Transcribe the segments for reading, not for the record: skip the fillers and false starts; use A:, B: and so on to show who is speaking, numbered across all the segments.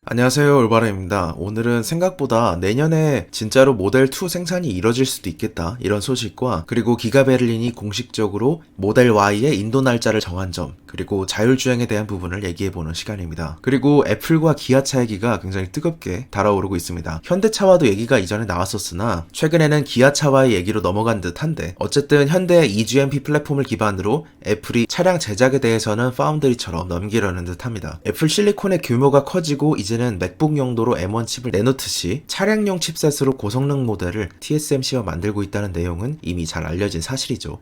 A: 안녕하세요, 올바람입니다. 오늘은 생각보다 내년에 진짜로 모델2 생산이 이뤄질 수도 있겠다, 이런 소식과 그리고 기가베를린이 공식적으로 모델 Y의 인도 날짜를 정한 점, 그리고 자율주행에 대한 부분을 얘기해보는 시간입니다. 그리고 애플과 기아차 얘기가 굉장히 뜨겁게 달아오르고 있습니다. 현대차와도 얘기가 이전에 나왔었으나 최근에는 기아차와의 얘기로 넘어간 듯한데, 어쨌든 현대의 eGMP 플랫폼을 기반으로 애플이 차량 제작에 대해서는 파운드리처럼 넘기려는 듯합니다. 애플 실리콘의 규모가 커지고 이제는 맥북 용도로 M1 칩을 내놓듯이 차량용 칩셋으로 고성능 모델을 TSMC와 만들고 있다는 내용은 이미 잘 알려진 사실이죠.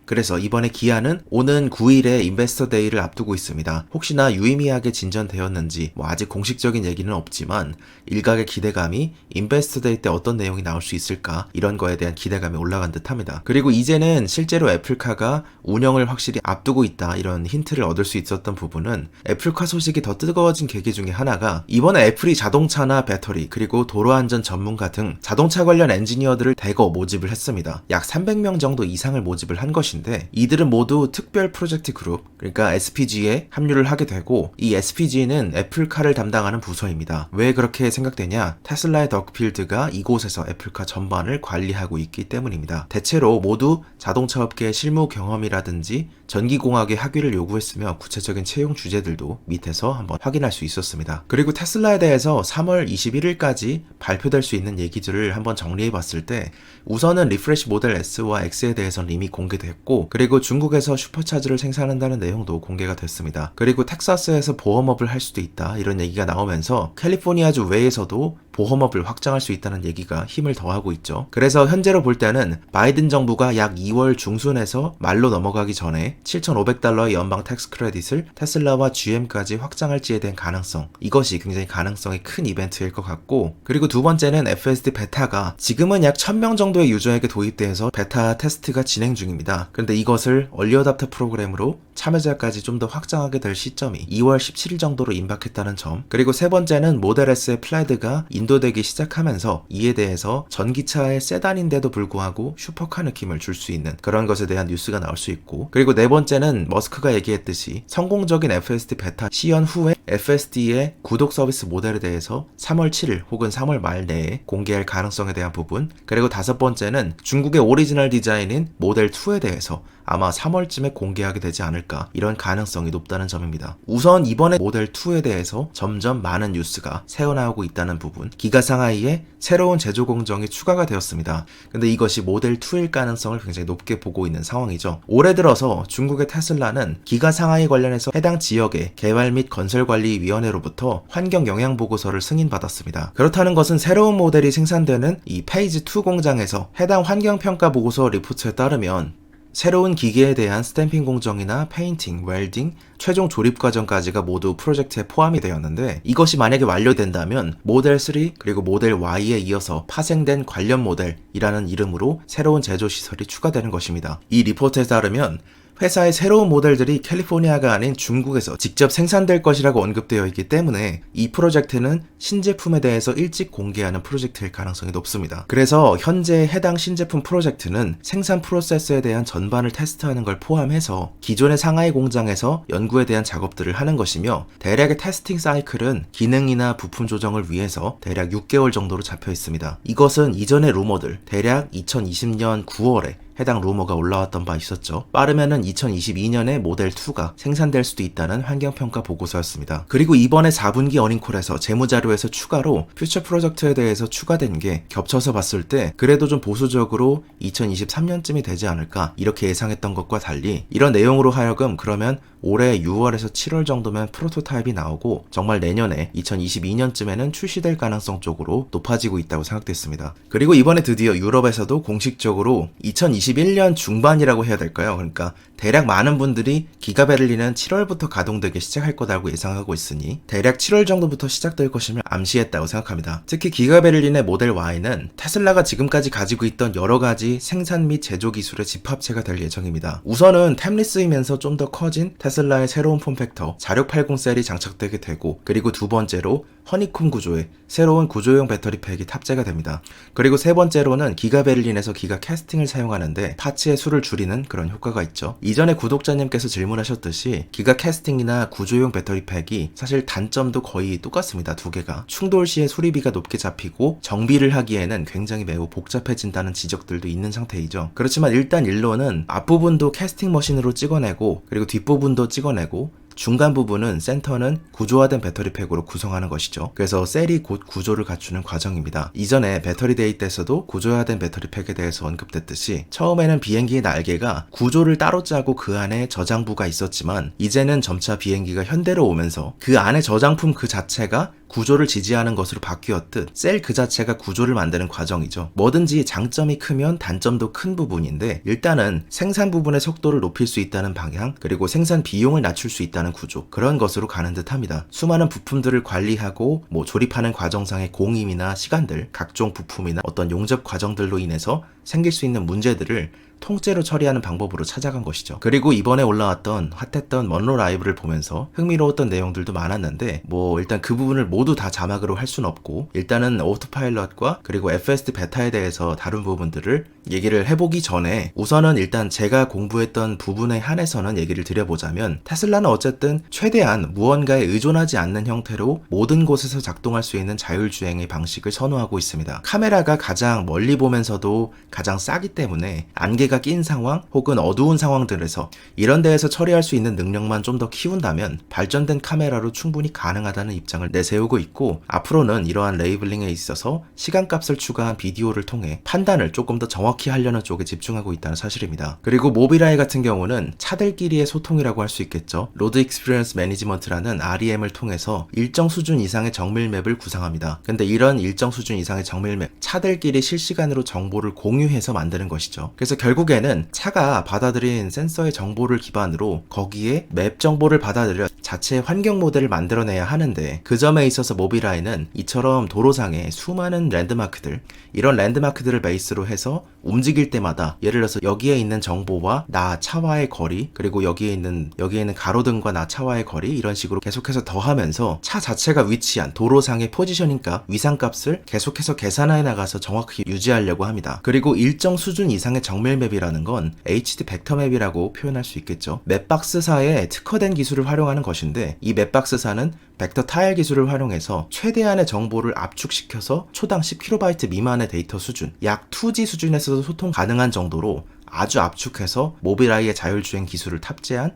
A: 그래서 이번에 기아는 오는 9일에 인베스터 데이를 앞두고 있습니다. 혹시나 유의미하게 진전되었는지 아직 공식적인 얘기는 없지만 일각의 기대감이 인베스터 데이 때 어떤 내용이 나올 수 있을까, 이런 거에 대한 기대감이 올라간 듯합니다. 그리고 이제는 실제로 애플카가 운영을 확실히 앞두고 있다, 이런 힌트를 얻을 수 있었던 부분은 애플카 소식이 더 뜨거워진 계기 중에 하나가 이번에 애플이 자동차나 배터리 그리고 도로안전 전문가 등 자동차 관련 엔지니어들을 대거 모집을 했습니다. 약 300명 정도 이상을 모집을 한 것인데 이들은 모두 특별 프로젝트 그룹, 그러니까 SPG에 합류를 하게 되고, 이 SPG는 애플카를 담당하는 부서입니다. 왜 그렇게 생각되냐? 테슬라의 덕필드가 이곳에서 애플카 전반을 관리하고 있기 때문입니다. 대체로 모두 자동차 업계의 실무 경험이라든지 전기공학의 학위를 요구했으며 구체적인 채용 주제들도 밑에서 한번 확인할 수 있었습니다. 그리고 테슬라에 대해서 3월 21일까지 발표될 수 있는 얘기들을 한번 정리해봤을 때, 우선은 리프레시 모델 S와 X에 대해서는 이미 공개됐고, 그리고 중국에서 슈퍼차주를 생산한다는 내용도 공개가 됐습니다. 그리고 텍사스에서 보험업을 할 수도 있다, 이런 얘기가 나오면서 캘리포니아주 외에서도 보험업을 확장할 수 있다는 얘기가 힘을 더하고 있죠. 그래서 현재로 볼 때는 바이든 정부가 약 2월 중순에서 말로 넘어가기 전에 $7,500의 연방 텍스 크레딧을 테슬라와 GM까지 확장할지에 대한 가능성, 이것이 굉장히 가능성이 큰 이벤트일 것 같고, 그리고 두 번째는 FSD 베타가 지금은 약 1000명 정도의 유저에게 도입돼서 베타 테스트가 진행 중입니다. 그런데 이것을 얼리 어답터 프로그램으로 참여자까지 좀 더 확장하게 될 시점이 2월 17일 정도로 임박했다는 점, 그리고 세 번째는 모델 S의 플레드가 인도되기 시작하면서 이에 대해서 전기차의 세단인데도 불구하고 슈퍼카 느낌을 줄 수 있는 그런 것에 대한 뉴스가 나올 수 있고, 그리고 네 번째는 머스크가 얘기했듯이 성공적인 FSD 베타 시연 후에 FSD의 구독 서비스 모델에 대해서 3월 7일 혹은 3월 말 내에 공개할 가능성에 대한 부분, 그리고 다섯 번째는 중국의 오리지널 디자인인 모델 2에 대해서 아마 3월쯤에 공개하게 되지 않을까, 이런 가능성이 높다는 점입니다. 우선 이번에 모델 2에 대해서 점점 많은 뉴스가 새어나오고 있다는 부분, 기가 상하이에 새로운 제조 공정이 추가가 되었습니다. 근데 이것이 모델 2일 가능성을 굉장히 높게 보고 있는 상황이죠. 올해 들어서 중국의 테슬라는 기가 상하이 관련해서 해당 지역의 개발 및 건설관리위원회로부터 환경 영향 보고서를 승인받았습니다. 그렇다는 것은 새로운 모델이 생산되는 이 페이즈 2 공장에서 해당 환경 평가 보고서 리포트에 따르면 새로운 기계에 대한 스탬핑 공정이나 페인팅, 웰딩, 최종 조립 과정까지가 모두 프로젝트에 포함이 되었는데, 이것이 만약에 완료된다면 모델 3 그리고 모델 Y에 이어서 파생된 관련 모델이라는 이름으로 새로운 제조 시설이 추가되는 것입니다. 이 리포트에 따르면 회사의 새로운 모델들이 캘리포니아가 아닌 중국에서 직접 생산될 것이라고 언급되어 있기 때문에 이 프로젝트는 신제품에 대해서 일찍 공개하는 프로젝트일 가능성이 높습니다. 그래서 현재 해당 신제품 프로젝트는 생산 프로세스에 대한 전반을 테스트하는 걸 포함해서 기존의 상하이 공장에서 연구에 대한 작업들을 하는 것이며, 대략의 테스팅 사이클은 기능이나 부품 조정을 위해서 대략 6개월 정도로 잡혀 있습니다. 이것은 이전의 루머들, 대략 2020년 9월에 해당 루머가 올라왔던 바 있었죠. 빠르면은 2022년에 모델 2가 생산될 수도 있다는 환경평가 보고서였습니다. 그리고 이번에 4분기 어닝콜에서 재무자료에서 추가로 퓨처 프로젝트에 대해서 추가된 게 겹쳐서 봤을 때 그래도 좀 보수적으로 2023년쯤이 되지 않을까, 이렇게 예상했던 것과 달리 이런 내용으로 하여금 그러면 올해 6월에서 7월 정도면 프로토타입이 나오고 정말 내년에 2022년쯤에는 출시될 가능성 쪽으로 높아지고 있다고 생각됐습니다. 그리고 이번에 드디어 유럽에서도 공식적으로 2021년 중반이라고 해야 될까요? 그러니까 대략 많은 분들이 기가베를린은 7월부터 가동되기 시작할 거라고 예상하고 있으니 대략 7월 정도부터 시작될 것임을 암시했다고 생각합니다. 특히 기가베를린의 모델 Y는 테슬라가 지금까지 가지고 있던 여러가지 생산 및 제조 기술의 집합체가 될 예정입니다. 우선은 템리스이면서 좀 더 커진 테슬라의 새로운 폼팩터 4680 셀이 장착되게 되고, 그리고 두 번째로 허니콤 구조의 새로운 구조용 배터리 팩이 탑재가 됩니다. 그리고 세 번째로는 기가베를린에서 기가 캐스팅을 사용하는데 하는데 타치의 수를 줄이는 그런 효과가 있죠. 이전에 구독자님께서 질문하셨듯이 기가 캐스팅이나 구조용 배터리팩이 사실 단점도 거의 똑같습니다. 두 개가 충돌 시에 수리비가 높게 잡히고 정비를 하기에는 굉장히 매우 복잡해진다는 지적들도 있는 상태이죠. 그렇지만 일단 일로는 앞부분도 캐스팅 머신으로 찍어내고 그리고 뒷부분도 찍어내고 중간 부분은 센터는 구조화된 배터리팩으로 구성하는 것이죠. 그래서 셀이 곧 구조를 갖추는 과정입니다. 이전에 배터리 데이 때에서도 구조화된 배터리팩에 대해서 언급됐듯이 처음에는 비행기의 날개가 구조를 따로 짜고 그 안에 저장부가 있었지만 이제는 점차 비행기가 현대로 오면서 그 안에 저장품 그 자체가 구조를 지지하는 것으로 바뀌었듯 셀 그 자체가 구조를 만드는 과정이죠. 뭐든지 장점이 크면 단점도 큰 부분인데 일단은 생산 부분의 속도를 높일 수 있다는 방향 그리고 생산 비용을 낮출 수 있다는 구조 그런 것으로 가는 듯 합니다. 수많은 부품들을 관리하고 조립하는 과정상의 공임이나 시간들 각종 부품이나 어떤 용접 과정들로 인해서 생길 수 있는 문제들을 통째로 처리하는 방법으로 찾아간 것이죠. 그리고 이번에 올라왔던 핫했던 먼로 라이브를 보면서 흥미로웠던 내용들도 많았는데 일단 그 부분을 모두 다 자막으로 할 수는 없고 일단은 오토파일럿과 그리고 FSD 베타에 대해서 다룬 부분들을 얘기를 해보기 전에 우선은 일단 제가 공부했던 부분에 한해서는 얘기를 드려보자면 테슬라는 어쨌든 최대한 무언가에 의존하지 않는 형태로 모든 곳에서 작동할 수 있는 자율주행의 방식을 선호하고 있습니다. 카메라가 가장 멀리 보면서도 가장 싸기 때문에 안개가 낀 상황 혹은 어두운 상황들에서 이런 데에서 처리할 수 있는 능력만 좀 더 키운다면 발전된 카메라로 충분히 가능하다는 입장을 내세우고 있고 앞으로는 이러한 레이블링에 있어서 시간값을 추가한 비디오를 통해 판단을 조금 더 정확히 하려는 쪽에 집중하고 있다는 사실입니다. 그리고 모빌아이 같은 경우는 차들끼리의 소통이라고 할 수 있겠죠. 로드 익스피리언스 매니지먼트라는 REM을 통해서 일정 수준 이상의 정밀맵을 구상합니다. 근데 이런 일정 수준 이상의 정밀맵 차들끼리 실시간으로 정보를 공유해서 만드는 것이죠. 그래서 결국에는 차가 받아들인 센서의 정보를 기반으로 거기에 맵 정보를 받아들여 자체 환경 모델을 만들어내야 하는데 그 점에 있어서 모빌아이는 이처럼 도로상의 수많은 랜드마크들 이런 랜드마크들을 베이스로 해서 움직일 때마다 예를 들어서 여기에 있는 정보와 나 차와의 거리 그리고 여기에 있는 가로등과 나 차와의 거리 이런 식으로 계속해서 더하면서 차 자체가 위치한 도로상의 포지셔닝값 위상값을 계속해서 계산해 나가서 정확히 유지하려고 합니다. 그리고 일정 수준 이상의 정밀맵이라는 건 HD 벡터맵이라고 표현할 수 있겠죠. 맵박스사의 특화된 기술을 활용하는 것인데 이 맵박스사는 벡터 타일 기술을 활용해서 최대한의 정보를 압축시켜서 초당 10KB 미만의 데이터 수준 약 2G 수준에서도 소통 가능한 정도로 아주 압축해서 모빌아이의 자율주행 기술을 탑재한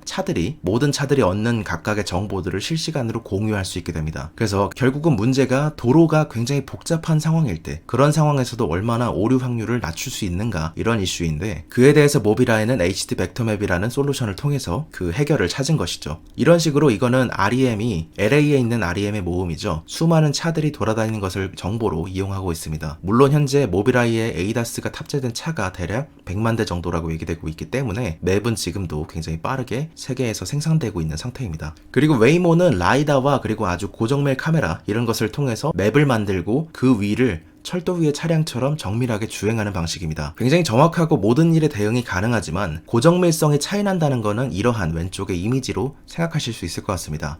A: 모든 차들이 얻는 각각의 정보들을 실시간으로 공유할 수 있게 됩니다. 그래서 결국은 문제가 도로가 굉장히 복잡한 상황일 때 그런 상황에서도 얼마나 오류 확률을 낮출 수 있는가 이런 이슈인데 그에 대해서 모빌아이는 HD 벡터맵이라는 솔루션을 통해서 그 해결을 찾은 것이죠. 이런 식으로 이거는 REM이 LA에 있는 REM의 모음이죠. 수많은 차들이 돌아다니는 것을 정보로 이용하고 있습니다. 물론 현재 모빌아이의 ADAS가 탑재된 차가 대략 100만 대 정도 라고 얘기되고 있기 때문에 맵은 지금도 굉장히 빠르게 세계에서 생산되고 있는 상태입니다. 그리고 웨이모는 라이다와 그리고 아주 고정밀 카메라 이런 것을 통해서 맵을 만들고 그 위를 철도 위의 차량처럼 정밀하게 주행하는 방식입니다. 굉장히 정확하고 모든 일에 대응이 가능하지만 고정밀성이 차이난다는 것은 이러한 왼쪽의 이미지로 생각하실 수 있을 것 같습니다.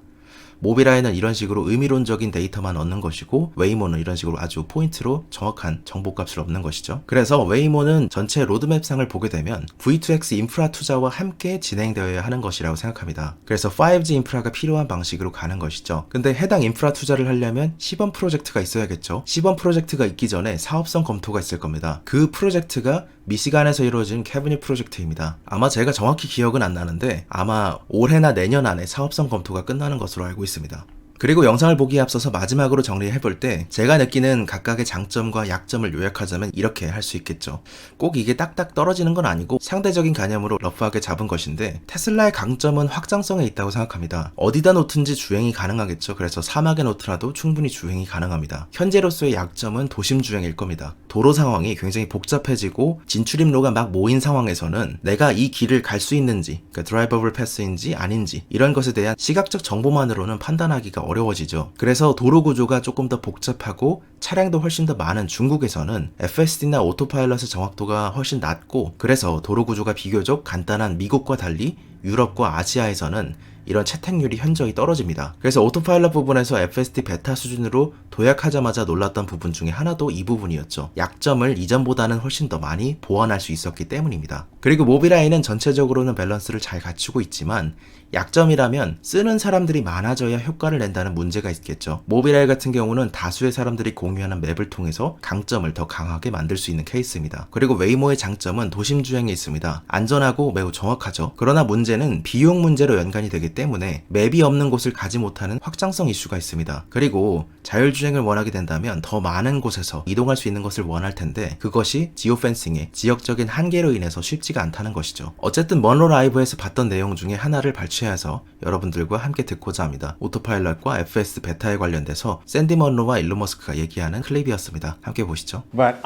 A: 모빌아이는 이런 식으로 의미론적인 데이터만 얻는 것이고 웨이모는 이런 식으로 아주 포인트로 정확한 정보값을 얻는 것이죠. 그래서 웨이모는 전체 로드맵상을 보게 되면 V2X 인프라 투자와 함께 진행되어야 하는 것이라고 생각합니다. 그래서 5G 인프라가 필요한 방식으로 가는 것이죠. 근데 해당 인프라 투자를 하려면 시범 프로젝트가 있어야겠죠. 시범 프로젝트가 있기 전에 사업성 검토가 있을 겁니다. 그 프로젝트가 미시간에서 이루어진 캐비닛 프로젝트입니다. 아마 제가 정확히 기억은 안 나는데 아마 올해나 내년 안에 사업성 검토가 끝나는 것으로 알고 있습니다. 그리고 영상을 보기에 앞서서 마지막으로 정리해볼 때 제가 느끼는 각각의 장점과 약점을 요약하자면 이렇게 할 수 있겠죠. 꼭 이게 딱딱 떨어지는 건 아니고 상대적인 개념으로 러프하게 잡은 것인데 테슬라의 강점은 확장성에 있다고 생각합니다. 어디다 놓든지 주행이 가능하겠죠. 그래서 사막에 놓더라도 충분히 주행이 가능합니다. 현재로서의 약점은 도심 주행일 겁니다. 도로 상황이 굉장히 복잡해지고 진출입로가 막 모인 상황에서는 내가 이 길을 갈 수 있는지 그러니까 드라이버블 패스인지 아닌지 이런 것에 대한 시각적 정보만으로는 판단하기가 어려워지죠. 그래서 도로 구조가 조금 더 복잡하고 차량도 훨씬 더 많은 중국에서는 FSD나 오토파일럿의 정확도가 훨씬 낮고 그래서 도로 구조가 비교적 간단한 미국과 달리 유럽과 아시아에서는 이런 채택률이 현저히 떨어집니다. 그래서 오토파일럿 부분에서 FSD 베타 수준으로 도약하자마자 놀랐던 부분 중에 하나도 이 부분이었죠. 약점을 이전보다는 훨씬 더 많이 보완할 수 있었기 때문입니다. 그리고 모빌아이는 전체적으로는 밸런스를 잘 갖추고 있지만 약점이라면 쓰는 사람들이 많아져야 효과를 낸다는 문제가 있겠죠. 모빌아이 같은 경우는 다수의 사람들이 공유하는 맵을 통해서 강점을 더 강하게 만들 수 있는 케이스입니다. 그리고 웨이모의 장점은 도심 주행에 있습니다. 안전하고 매우 정확하죠. 그러나 문제는 비용 문제로 연관이 되기 때문에 맵이 없는 곳을 가지 못하는 확장성 이슈가 있습니다. 그리고 자율주행을 원하게 된다면 더 많은 곳에서 이동할 수 있는 것을 원할 텐데 그것이 지오펜싱의 지역적인 한계로 인해서 쉽지가 않다는 것이죠. 어쨌든 먼로 라이브에서 봤던 내용 중에 하나를 발췌해서 여러분들과 함께 듣고자 합니다. 오토파일럿과 FS 베타에 관련돼서 샌디 먼로와 일론 머스크가 얘기하는 클립이었습니다. 함께 보시죠.
B: But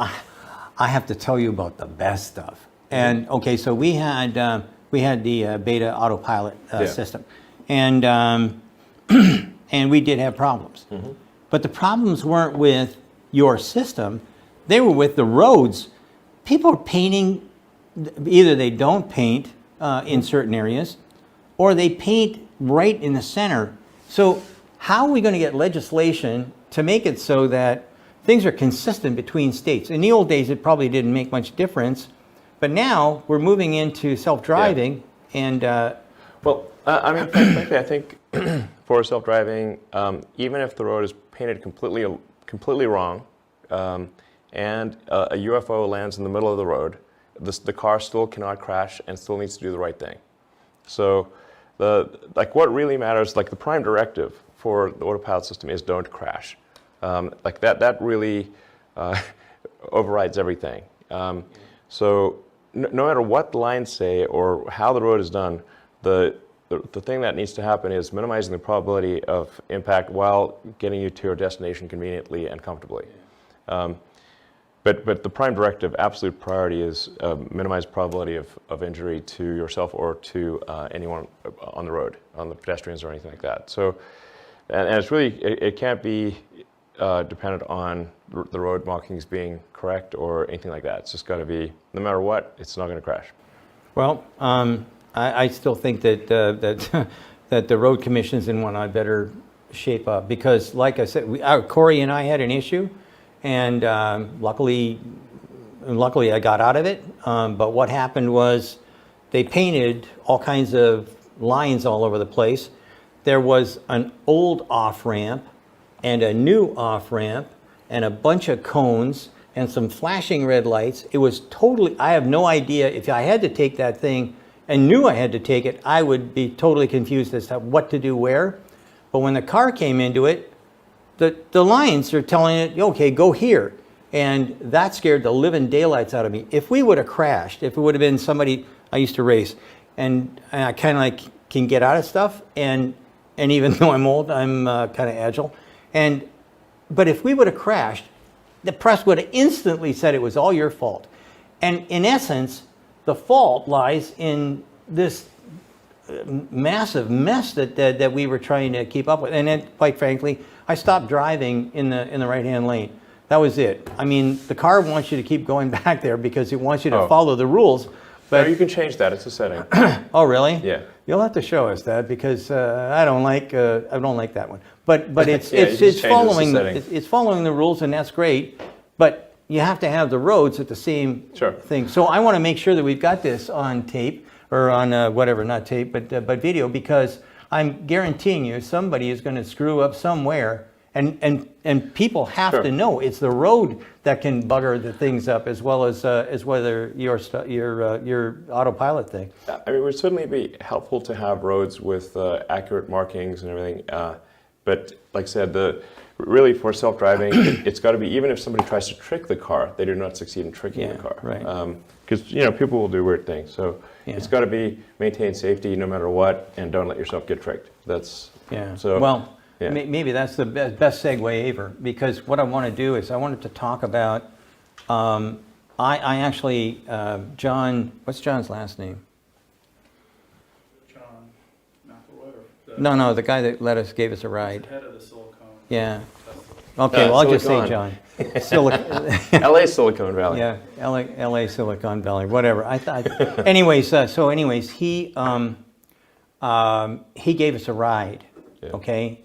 B: I have to tell you about the best stuff. And okay, so we had the beta autopilot system, and and we did have problems. But the problems weren't with your system; they were with the roads. People are painting. Either they don't paint in certain areas, or they paint right in the center. So how are we going to get legislation to make it so that things are consistent between states? In the old days, it probably didn't make much difference, but now we're moving into self-driving, and
C: well, I mean, frankly, I think for self-driving, even if the road is painted completely wrong, and a UFO lands in the middle of the road, the car still cannot crash and still needs to do the right thing. So, what really matters, the prime directive for the autopilot system is don't crash. That really overrides everything. So no matter what the lines say or how the road is done, the thing that needs to happen is minimizing the probability of impact while getting you to your destination conveniently and comfortably. But the prime directive, absolute priority, is minimize probability of injury to yourself or to anyone on the road, on the pedestrians or anything like that. So, and it's really, it can't be dependent on the road markings being correct or anything like that. It's just got to be, no matter what, it's not going to crash.
B: well, I still think that that the road commissions in one I better shape up because, like I said, Corey and I had an issue. And luckily I got out of it. But what happened was they painted all kinds of lines all over the place. There was an old off-ramp and a new off-ramp and a bunch of cones and some flashing red lights. It was totally, I have no idea. If I had to take that thing and knew I had to take it, I would be totally confused as to what to do where. But when the car came into it, the lines are telling it, okay, go here. And that scared the living daylights out of me. If we would have crashed, if it would have been somebody, I used to race, and I kind of can get out of stuff, and even though I'm old, I'm kind of agile. But if we would have crashed, the press would have instantly said it was all your fault. And in essence, the fault lies in this massive mess that we were trying to keep up with. And then, quite frankly, I stopped driving in the right-hand lane. That was it. I mean, the car wants you to keep going back there because it wants you to follow the rules. But
C: No, you can change that. It's a setting.
B: oh, really?
C: Yeah.
B: You'll have to show us that because I don't like that one. But it's
C: Yeah, you just
B: it's
C: change
B: following
C: the setting.
B: it's following the rules, and that's great. But you have to have the roads at the same
C: Sure.
B: thing. So I want to make sure that we've got this on tape or on whatever, not tape, but video, because I'm guaranteeing you somebody is going to screw up somewhere. And people have
C: Sure.
B: to know it's the road that can bugger the things up as well as whether your autopilot thing.
C: I mean, it would certainly be helpful to have roads with accurate markings and everything. But like I said, really for self-driving, it's got to be, even if somebody tries to trick the car, they do not succeed in tricking
B: Yeah,
C: the car.
B: right.
C: Because people will do weird things. So
B: Yeah.
C: it's got to be maintain safety no matter what, and don't let yourself get tricked. That's
B: Yeah.
C: So
B: Well,
C: yeah.
B: maybe that's the best segue ever, because what I want to do is I wanted to talk about. I actually John. What's John's last name?
D: John McElroy.
B: No, the guy that gave us a ride.
D: Head of the Silicon.
B: Yeah. Okay, well I'll just say
C: Silicon.
B: John. Silicon.
C: LA Silicon Valley.
B: Yeah, LA Silicon Valley, whatever. I thought. Anyways, he. he gave us a ride, okay,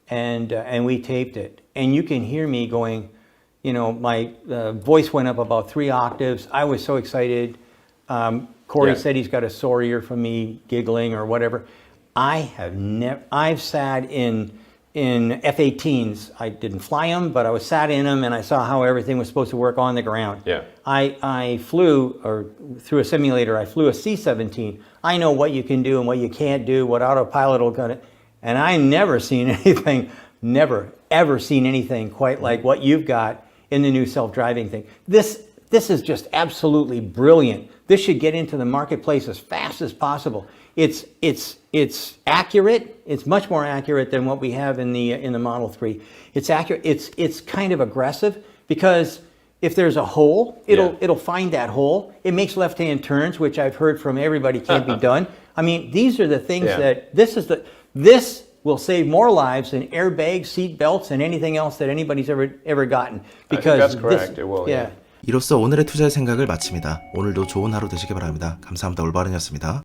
B: and we taped it, and you can hear me going, you know, my voice went up about 3 octaves. I was so excited. Corey
C: Yeah.
B: said he's got a sore ear from me giggling or whatever. I've sat in F-18s. I didn't fly them, but I was sat in them and I saw how everything was supposed to work on the ground.
C: Yeah.
B: I flew, or through a simulator, I flew a C-17. I know what you can do and what you can't do, what autopilot will cut it. And I never seen anything, never, ever seen anything quite like what you've got in the new self-driving thing. This is just absolutely brilliant. This should get into the marketplace as fast as possible. It's accurate. It's much more accurate than what we have in the Model 3. It's accurate. It's kind of aggressive because if there's a hole, it'll find that hole. It makes left-hand turns, which I've heard from everybody can't be done. I mean, these are the things that this will save more lives than airbags, seat belts, and anything else that anybody's ever gotten. Because
C: that's correct. It will, yeah.
A: 이로써 오늘의 투자의 생각을 마칩니다. 오늘도 좋은 하루 되시기 바랍니다. 감사합니다. 올바른이었습니다.